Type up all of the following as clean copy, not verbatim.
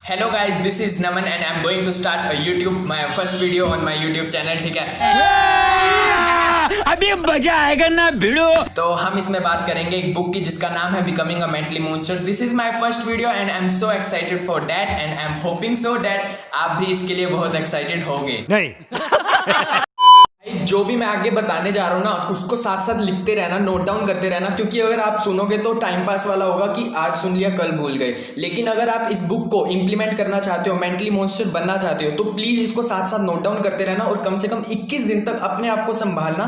Hello guys, this is Naman and I am going to start YouTube my first video on my YouTube channel. ठीक है, अभी मजा आएगा ना भिड़ो। तो हम इसमें बात करेंगे एक बुक की जिसका नाम है becoming a mentally monster. This is my first video and I am so excited for that and I am hoping so that आप भी इसके लिए बहुत एक्साइटेड होंगे। नहीं जो भी मैं आगे बताने जा रहा हूँ ना, उसको साथ साथ लिखते रहना, नोट डाउन करते रहना, क्योंकि अगर आप सुनोगे तो टाइम पास वाला होगा कि आज सुन लिया कल भूल गए। लेकिन अगर आप इस बुक को इंप्लीमेंट करना चाहते हो, मेंटली मॉन्स्टर बनना चाहते हो, तो प्लीज इसको साथ साथ नोट डाउन करते रहना और कम से कम 21 दिन तक अपने आप को संभालना,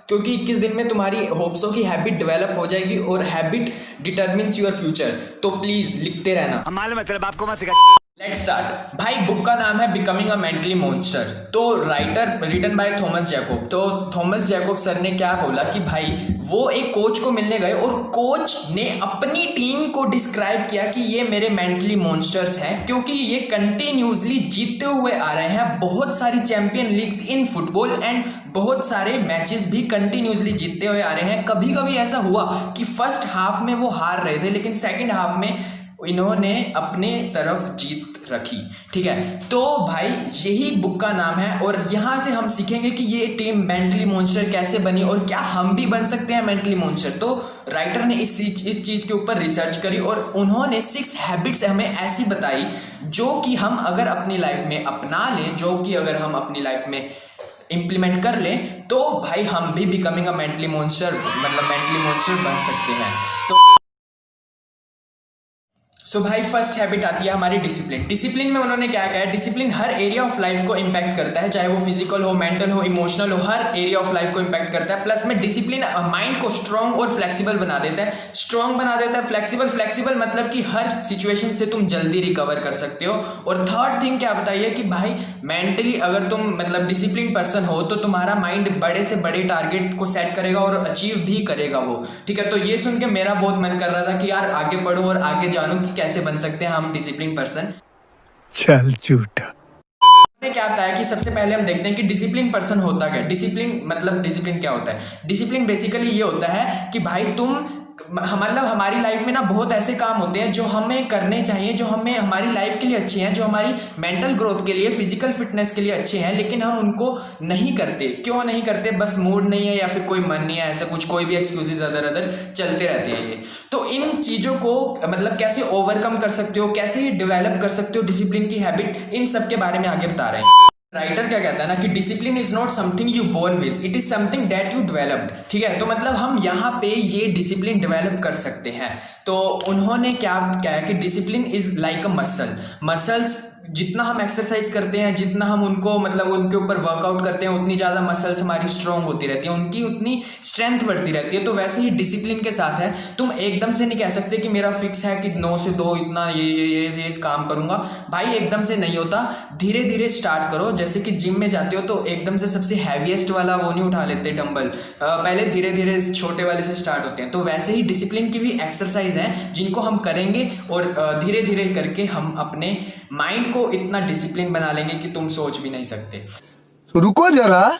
क्योंकि 21 दिन में तुम्हारी होप्सो की हैबिट डेवलप हो जाएगी और हैबिट डिटरमिन्स योर फ्यूचर। तो प्लीज लिखते रहना। हमारे मतलब आपको मत सिखा। Let's start. भाई बुक का नाम है बिकमिंग अ मेंटली मॉन्स्टर। तो writer written by Thomas Jacob. तो थॉमस जैकब सर ने क्या बोला कि भाई वो एक कोच को मिलने गए और कोच ने अपनी टीम को डिस्क्राइब किया कि ये मेरे मेंटली मॉन्स्टर्स हैं, क्योंकि ये कंटिन्यूसली जीतते हुए आ रहे हैं बहुत सारी champion leagues in football and बहुत सारे मैचेस भी कंटिन्यूसली जीतते हुए आ रहे हैं। कभी कभी ऐसा हुआ कि फर्स्ट हाफ में वो हार रहे थे, लेकिन सेकेंड हाफ में इन्होंने अपने तरफ जीत रखी। ठीक है, तो भाई यही बुक का नाम है और यहाँ से हम सीखेंगे कि ये टीम मेंटली मॉन्स्टर कैसे बनी और क्या हम भी बन सकते हैं मेंटली मॉन्स्टर। तो राइटर ने इस चीज के ऊपर रिसर्च करी और उन्होंने 6 हैबिट्स हमें ऐसी बताई जो कि हम अगर अपनी लाइफ में अपना लें, जो कि अगर हम अपनी लाइफ में इंप्लीमेंट कर लें, तो भाई हम भी बिकमिंग अ मेंटली मॉन्स्टर बन सकते हैं। तो सो भाई फर्स्ट हैबिट आती है हमारी डिसिप्लिन। डिसिप्लिन में उन्होंने क्या कहा है, discipline her area of life को इंपैक्ट करता है, चाहे वो फिजिकल हो, मेंटल हो, इमोशनल हो, हर एरिया ऑफ लाइफ को इंपैक्ट करता है। प्लस में डिसिप्लिन माइंड को स्ट्रॉन्ग और फ्लेक्सिबल बना देता है। स्ट्रॉन्ग बना देता है, फ्लेक्सिबल मतलब कि हर सिचुएशन से तुम जल्दी रिकवर कर सकते हो। और थर्ड थिंग क्या बताइए कि भाई मेंटली अगर तुम मतलब डिसिप्लिन पर्सन हो तो तुम्हारा माइंड बड़े से बड़े टारगेट को सेट करेगा और अचीव भी करेगा वो। ठीक है, तो ये सुन के मेरा बहुत मन कर रहा था कि यार आगे पढ़ूं और आगे जानूं कि कैसे बन सकते हैं हम डिसिप्लिन पर्सन। चल झूठा। क्या बताया कि सबसे पहले हम देखते हैं कि डिसिप्लिन पर्सन होता क्या। डिसिप्लिन क्या होता है। डिसिप्लिन बेसिकली ये होता है कि भाई तुम मतलब हमारी लाइफ में ना बहुत ऐसे काम होते हैं जो हमें करने चाहिए, जो हमें हमारी लाइफ के लिए अच्छे हैं, जो हमारी मेंटल ग्रोथ के लिए, फिजिकल फिटनेस के लिए अच्छे हैं, लेकिन हम उनको नहीं करते। क्यों नहीं करते? बस मूड नहीं है या फिर कोई मन नहीं है, ऐसा कुछ कोई भी एक्सक्यूजेस अदर चलते रहते हैं ये। तो इन चीज़ों को मतलब कैसे ओवरकम कर सकते हो, कैसे डेवलप कर सकते हो डिसिप्लिन की हैबिट, इन सब के बारे में आगे बता रहे हैं। राइटर क्या कहता है ना कि discipline is not something you born with, it is something that you developed. ठीक है, तो मतलब हम यहाँ पे ये डिसिप्लिन डेवलप कर सकते हैं। तो उन्होंने क्या कहा है कि discipline is like a muscles. जितना हम एक्सरसाइज करते हैं, जितना हम उनको मतलब उनके ऊपर वर्कआउट करते हैं, उतनी ज़्यादा मसल्स हमारी स्ट्रांग होती रहती है, उनकी उतनी स्ट्रेंथ बढ़ती रहती है। तो वैसे ही डिसिप्लिन के साथ है, तुम एकदम से नहीं कह सकते कि मेरा फिक्स है कि 9 से 2 इतना ये काम करूंगा। भाई एकदम से नहीं होता, धीरे धीरे स्टार्ट करो। जैसे कि जिम में जाते हो तो एकदम से सबसे हैवीएस्ट वाला वो नहीं उठा लेते डंबल, पहले धीरे धीरे छोटे वाले से स्टार्ट होते हैं। तो वैसे ही डिसिप्लिन की भी एक्सरसाइज है जिनको हम करेंगे और धीरे धीरे करके हम अपने माइंड को इतना डिसिप्लिन बना लेंगे कि तुम सोच भी नहीं सकते। रुको जरा,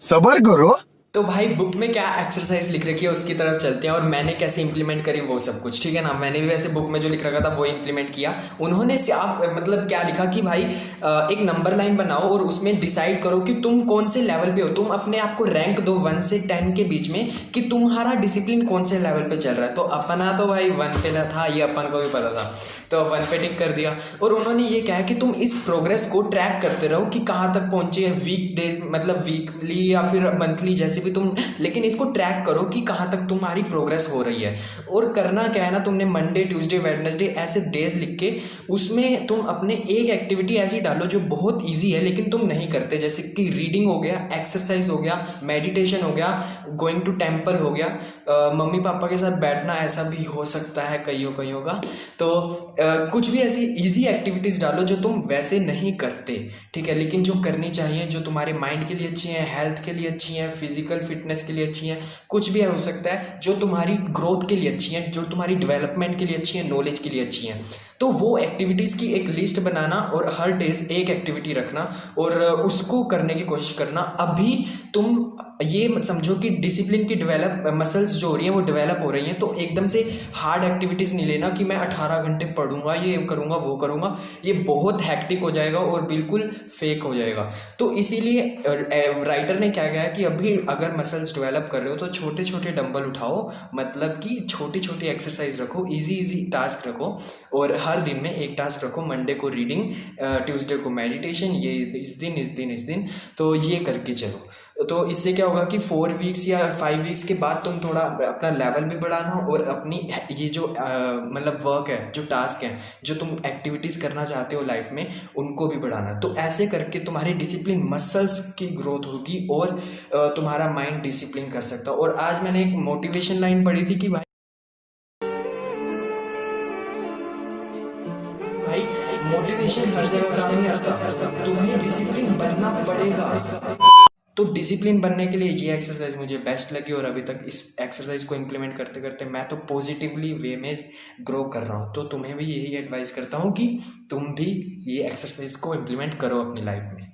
सब्र करो। तो भाई बुक में क्या एक्सरसाइज लिख रखी है उसकी तरफ चलते हैं और मैंने कैसे इंप्लीमेंट करी वो सब कुछ। ठीक है ना, मैंने भी वैसे बुक में जो लिख रखा था वो इंप्लीमेंट किया। उन्होंने साफ मतलब क्या लिखा कि भाई एक नंबर लाइन बनाओ और उसमें डिसाइड करो कि तुम कौन से लेवल पे हो। तुम अपने आप को रैंक दो 1 से 10 के बीच में कि तुम्हारा डिसिप्लिन कौन से लेवल पे चल रहा है। तो अपना तो भाई 1 पे था, ये अपन को भी पता था, तो 1 पे टिक कर दिया। और उन्होंने ये कहा कि तुम इस प्रोग्रेस को ट्रैक करते रहो कि कहाँ तक पहुंचे, वीक डेज मतलब वीकली या फिर मंथली जैसे भी तुम, लेकिन इसको ट्रैक करो कि कहाँ तक तुम्हारी प्रोग्रेस हो रही है। और करना क्या है ना, तुमने मंडे, ट्यूसडे, वेडनेसडे ऐसे डेज लिख के उसमें तुम अपने एक एक्टिविटी ऐसी डालो जो बहुत ईजी है लेकिन तुम नहीं करते, जैसे कि रीडिंग हो गया, एक्सरसाइज हो गया, मेडिटेशन हो गया, गोइंग टू टेम्पल हो गया, मम्मी पापा के साथ बैठना, ऐसा भी हो सकता है कईयों का। तो कुछ भी ऐसी इजी एक्टिविटीज़ डालो जो तुम वैसे नहीं करते। ठीक है, लेकिन जो करनी चाहिए, जो तुम्हारे माइंड के लिए अच्छी हैं, हेल्थ के लिए अच्छी हैं, फिजिकल फिटनेस के लिए अच्छी हैं, कुछ भी हो सकता है जो तुम्हारी ग्रोथ के लिए अच्छी हैं, जो तुम्हारी डेवलपमेंट के लिए अच्छी हैं, नॉलेज के लिए अच्छी हैं। तो वो एक्टिविटीज़ की एक लिस्ट बनाना और हर डेज एक एक्टिविटी रखना और उसको करने की कोशिश करना। अभी तुम ये समझो कि डिसिप्लिन की मसल्स जो हो रही हैं वो डेवलप हो रही हैं, तो एकदम से हार्ड एक्टिविटीज़ नहीं लेना कि मैं 18 घंटे पढ़ूंगा, ये करूंगा, वो करूंगा, ये बहुत हैक्टिक हो जाएगा और बिल्कुल फेक हो जाएगा। तो इसीलिए राइटर ने क्या कहा कि अभी अगर मसल्स डेवलप कर रहे हो तो छोटे छोटे डंबल उठाओ, मतलब कि छोटी छोटी एक्सरसाइज रखो, इजी टास्क रखो और हर दिन में एक टास्क रखो। मंडे को रीडिंग, ट्यूसडे को मेडिटेशन, ये इस दिन, तो ये करके चलो। तो इससे क्या होगा कि 4 वीक्स या 5 वीक्स के बाद तुम थोड़ा अपना लेवल भी बढ़ाना और अपनी ये जो मतलब वर्क है, जो टास्क है, जो तुम एक्टिविटीज़ करना चाहते हो लाइफ में, उनको भी बढ़ाना। तो ऐसे करके तुम्हारी डिसिप्लिन मसल्स की ग्रोथ होगी और तुम्हारा माइंड डिसिप्लिन कर सकता है। और आज मैंने एक मोटिवेशन लाइन पढ़ी थी कि भाई मोटिवेशन हर जगह काम नहीं आता, तुम्हें डिसिप्लिन बनना पड़ेगा। तो डिसिप्लिन बनने के लिए ये एक्सरसाइज मुझे बेस्ट लगी और अभी तक इस एक्सरसाइज को इम्प्लीमेंट करते करते मैं तो पॉजिटिवली वे में ग्रो कर रहा हूँ। तो तुम्हें भी यही एडवाइस करता हूँ कि तुम भी ये एक्सरसाइज को इम्प्लीमेंट करो अपनी लाइफ में।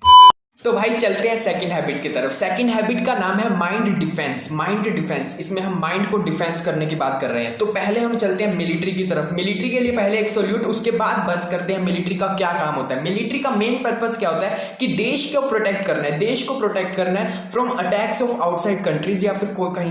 तो भाई चलते हैं सेकंड हैबिट की तरफ। सेकंड हैबिट का नाम है माइंड डिफेंस। इसमें हम माइंड को डिफेंस करने की बात कर रहे हैं। तो पहले हम चलते हैं मिलिट्री की तरफ। मिलिट्री के लिए पहले एक सॉल्यूट, उसके बाद बात करते हैं मिलिट्री का क्या काम होता है। मिलिट्री का मेन पर्पस क्या होता है कि देश को प्रोटेक्ट करना है from attacks of outside countries, या फिर कहीं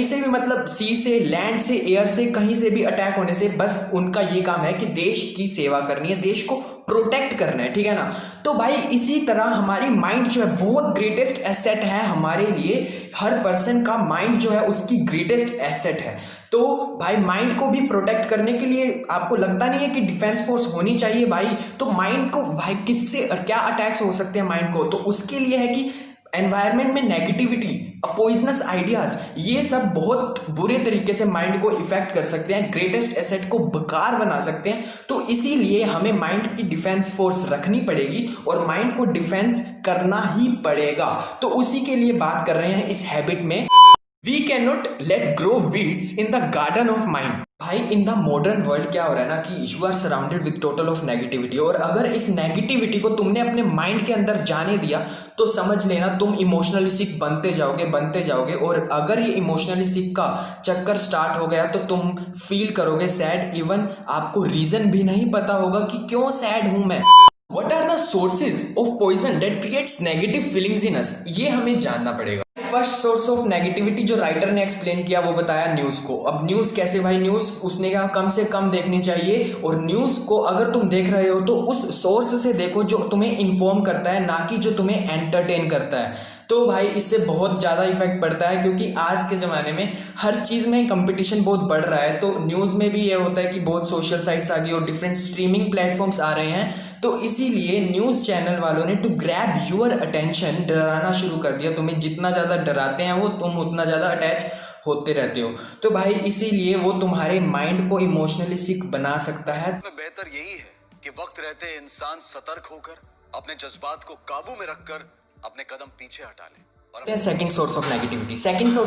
से भी मतलब सी से, लैंड से, एयर से, कहीं से भी अटैक होने से बस उनका ये काम है कि देश की सेवा करनी है, देश को प्रोटेक्ट करना है, ठीक है ना। तो भाई इसी तरह हमारी माइंड जो है बहुत ग्रेटेस्ट एसेट है हमारे लिए। हर पर्सन का माइंड जो है उसकी ग्रेटेस्ट एसेट है। तो भाई माइंड को भी प्रोटेक्ट करने के लिए आपको लगता नहीं है कि डिफेंस फोर्स होनी चाहिए भाई? तो माइंड को भाई किससे क्या अटैक्स हो सकते हैं माइंड को? तो उसके लिए है कि एनवायरनमेंट में नेगेटिविटी, पॉइजनस आइडियाज, ये सब बहुत बुरे तरीके से माइंड को इफेक्ट कर सकते हैं, ग्रेटेस्ट एसेट को बेकार बना सकते हैं। तो इसीलिए हमें माइंड की डिफेंस फोर्स रखनी पड़ेगी और माइंड को डिफेंस करना ही पड़ेगा। तो उसी के लिए बात कर रहे हैं इस हैबिट में। We cannot let grow weeds in the garden of mind। भाई इन द मॉडर्न वर्ल्ड क्या हो रहा है ना कि you are surrounded with total of negativity, और अगर इस नेगेटिविटी को तुमने अपने माइंड के अंदर जाने दिया तो समझ लेना तुम इमोशनली सिक बनते जाओगे। और अगर ये इमोशनली सिक का चक्कर स्टार्ट हो गया तो तुम फील करोगे सैड, इवन आपको रीजन भी नहीं पता होगा कि क्यों सैड हूं मैं। What are the sources of poison that creates negative feelings in us? ये हमें जानना पड़ेगा। फर्स्ट सोर्स ऑफ नेगेटिविटी जो राइटर ने एक्सप्लेन किया वो बताया न्यूज़ को। अब न्यूज़ कैसे भाई? न्यूज़ उसने कहा कम से कम देखनी चाहिए, और न्यूज़ को अगर तुम देख रहे हो तो उस सोर्स से देखो जो तुम्हें इन्फॉर्म करता है, ना कि जो तुम्हें एंटरटेन करता है। तो भाई इससे बहुत ज़्यादा इफेक्ट पड़ता है, क्योंकि आज के ज़माने में हर चीज़ में कंपटीशन बहुत बढ़ रहा है। तो न्यूज़ में भी ये होता है कि बहुत सोशल साइट्स आ गई और डिफरेंट स्ट्रीमिंग प्लेटफॉर्म्स आ रहे हैं। तो इसीलिए न्यूज़ चैनल वालों ने टू ग्रैब यूअर अटेंशन डराना शुरू कर दिया। तुम्हें जितना ज़्यादा डराते हैं वो, तुम उतना ज़्यादा अटैच होते रहते हो। तो भाई इसीलिए वो तुम्हारे माइंड को इमोशनली सिक बना सकता है। बेहतर यही है कि वक्त रहते इंसान सतर्क होकर अपने जज्बात को काबू में रखकर अपने कदम पीछे हटा ले। सेकंड सोर्स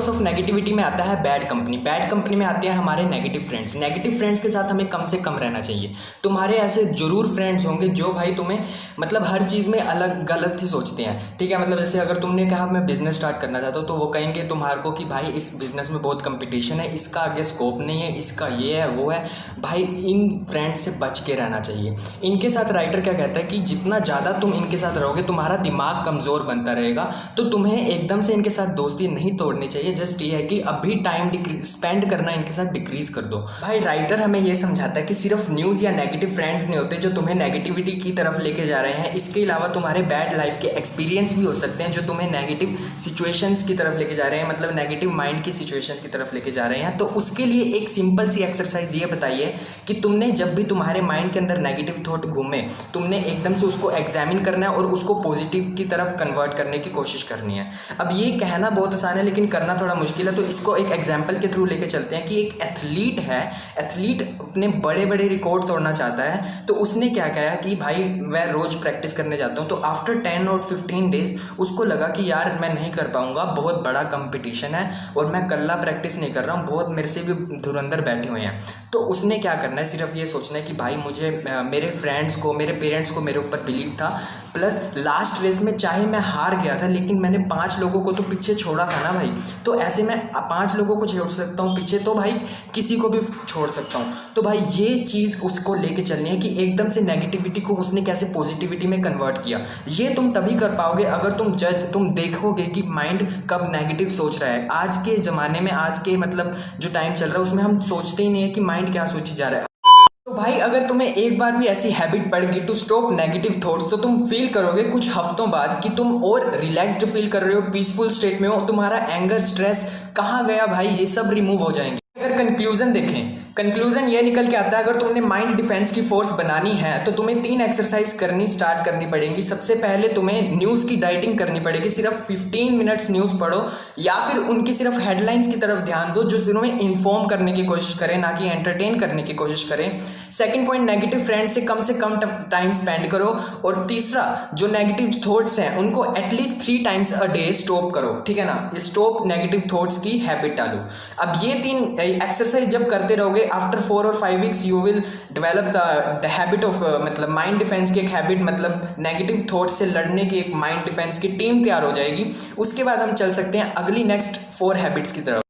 ऑफ नेगेटिविटी में आता है बैड कंपनी में आते हैं हमारे नेगेटिव फ्रेंड्स के साथ हमें कम से कम रहना चाहिए। तुम्हारे ऐसे जरूर फ्रेंड्स होंगे जो भाई तुम्हें मतलब हर चीज़ में अलग गलत ही सोचते हैं, ठीक है। मतलब जैसे अगर तुमने कहा मैं बिजनेस स्टार्ट करना चाहता हूँ तो वो कहेंगे तुम्हारे को कि भाई इस बिजनेस में बहुत कंपटीशन है, इसका आगे स्कोप नहीं है, इसका ये है वो है। भाई इन फ्रेंड्स से बच के रहना चाहिए। इनके साथ राइटर क्या कहता है कि जितना ज़्यादा तुम इनके साथ रहोगे तुम्हारा दिमाग कमज़ोर बनता रहेगा। तो तुम्हें एकदम से इनके साथ दोस्ती नहीं तोड़नी चाहिए। जस्ट ये है कि अभी टाइम स्पेंड करना इनके साथ डिक्रीज कर दो। भाई राइटर हमें ये समझाता है कि सिर्फ न्यूज़ या नेगेटिव फ्रेंड्स नहीं होते जो तुम्हें नेगेटिविटी की तरफ लेके जा रहे हैं। इसके अलावा तुम्हारे बैड लाइफ के एक्सपीरियंस भी हो सकते हैं जो तुम्हें नेगेटिव सिचुएशंस की तरफ लेके जा रहे हैं, मतलब नेगेटिव माइंड की सिचुएशंस की तरफ लेके जा रहे हैं। तो उसके लिए एक सिंपल सी एक्सरसाइज ये बताइए कि तुमने जब भी तुम्हारे माइंड के अंदर नेगेटिव थॉट घूमे, तुमने एकदम से उसको एग्जामिन करना है और उसको पॉजिटिव की तरफ कन्वर्ट करने की कोशिश करनी है। अब ये कहना बहुत आसान है लेकिन करना थोड़ा मुश्किल है, तो इसको एक एग्जांपल के थ्रू लेके चलते हैं कि एक एथलीट है, एथलीट अपने बड़े बड़े रिकॉर्ड तोड़ना चाहता है, तो उसने क्या कहा कि भाई मैं रोज़ प्रैक्टिस करने जाता हूँ, तो आफ्टर 10 और 15 डेज उसको लगा कि यार मैं नहीं कर पाऊँगा, बहुत बड़ा कंपटीशन है और मैं कल्ला प्रैक्टिस नहीं कर रहा हूँ, बहुत मेरे से भी धुरंधर बैठे हुए हैं। तो उसने क्या करना है, सिर्फ ये सोचना है कि भाई मुझे मेरे फ्रेंड्स को, मेरे पेरेंट्स को मेरे ऊपर बिलीव था, प्लस लास्ट रेस में चाहे मैं हार गया था लेकिन मैंने 5 लोगों को तो पीछे छोड़ा था ना भाई, तो ऐसे मैं 5 लोगों को छोड़ सकता हूँ पीछे, तो भाई किसी को भी छोड़ सकता हूँ। तो भाई ये चीज़ उसको लेके चलनी है कि एकदम से नेगेटिविटी को उसने कैसे पॉजिटिविटी में कन्वर्ट किया। ये तुम तभी कर पाओगे अगर तुम देखोगे कि माइंड कब नेगेटिव सोच रहा है। आज के ज़माने में, आज के मतलब जो टाइम चल रहा है उसमें हम सोचते ही नहीं है कि माइंड क्या सोची जा रहा है। तो भाई अगर तुम्हें एक बार भी ऐसी हैबिट पड़ गई टू स्टॉप नेगेटिव थॉट्स, तो तुम फील करोगे कुछ हफ्तों बाद कि तुम और रिलैक्स्ड फील कर रहे हो, पीसफुल स्टेट में हो, तुम्हारा एंगर, स्ट्रेस कहाँ गया भाई, ये सब रिमूव हो जाएंगे। अगर कंक्लूजन देखें, कंक्लूजन ये निकल के आता है, अगर तुमने माइंड डिफेंस की फोर्स बनानी है तो तुम्हें 3 एक्सरसाइज स्टार्ट करनी पड़ेंगी। सबसे पहले तुम्हें न्यूज़ की डाइटिंग करनी पड़ेगी, सिर्फ 15 मिनट्स न्यूज़ पढ़ो या फिर उनकी सिर्फ हेडलाइंस की तरफ ध्यान दो जो तुम्हें इन्फॉर्म करने की कोशिश करें, ना कि एंटरटेन करने की कोशिश करें। सेकंड पॉइंट, नेगेटिव फ्रेंड से कम टाइम स्पेंड करो। और तीसरा, जो नेगेटिव थॉट्स हैं उनको at least 3 times a day stop करो, ठीक है ना, स्टॉप नेगेटिव थॉट्स की हैबिट डालो। अब ये 3 एक्सरसाइज जब करते रहोगे, आफ्टर 4 और 5 weeks you will develop the habit of मतलब माइंड डिफेंस की एक हैबिट, मतलब नेगेटिव थॉट्स से लड़ने की एक माइंड डिफेंस की टीम तैयार हो जाएगी। उसके बाद हम चल सकते हैं अगली नेक्स्ट 4 हैबिट्स की तरफ।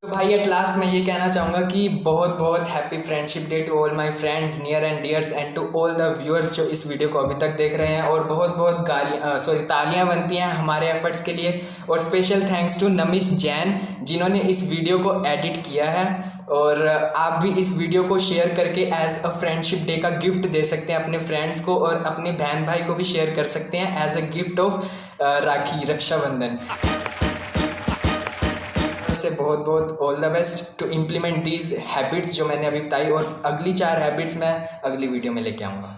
तो भाई एट लास्ट मैं ये कहना चाहूँगा कि बहुत बहुत happy friendship day to all my friends near and dears and to all the viewers जो इस वीडियो को अभी तक देख रहे हैं। और बहुत बहुत तालियां बनती हैं हमारे एफर्ट्स के लिए। और special thanks to Namish Jain जिन्होंने इस वीडियो को एडिट किया है। और आप भी इस वीडियो को शेयर करके एज अ फ्रेंडशिप डे का गिफ्ट दे सकते हैं अपने फ्रेंड्स को, और अपने बहन भाई को भी शेयर कर सकते हैं as a gift of Rakhi, Rakshabandhan. से बहुत बहुत all the best to implement these habits जो मैंने अभी बताई, और अगली 4 हैबिट्स मैं अगली वीडियो में लेके आऊँगा।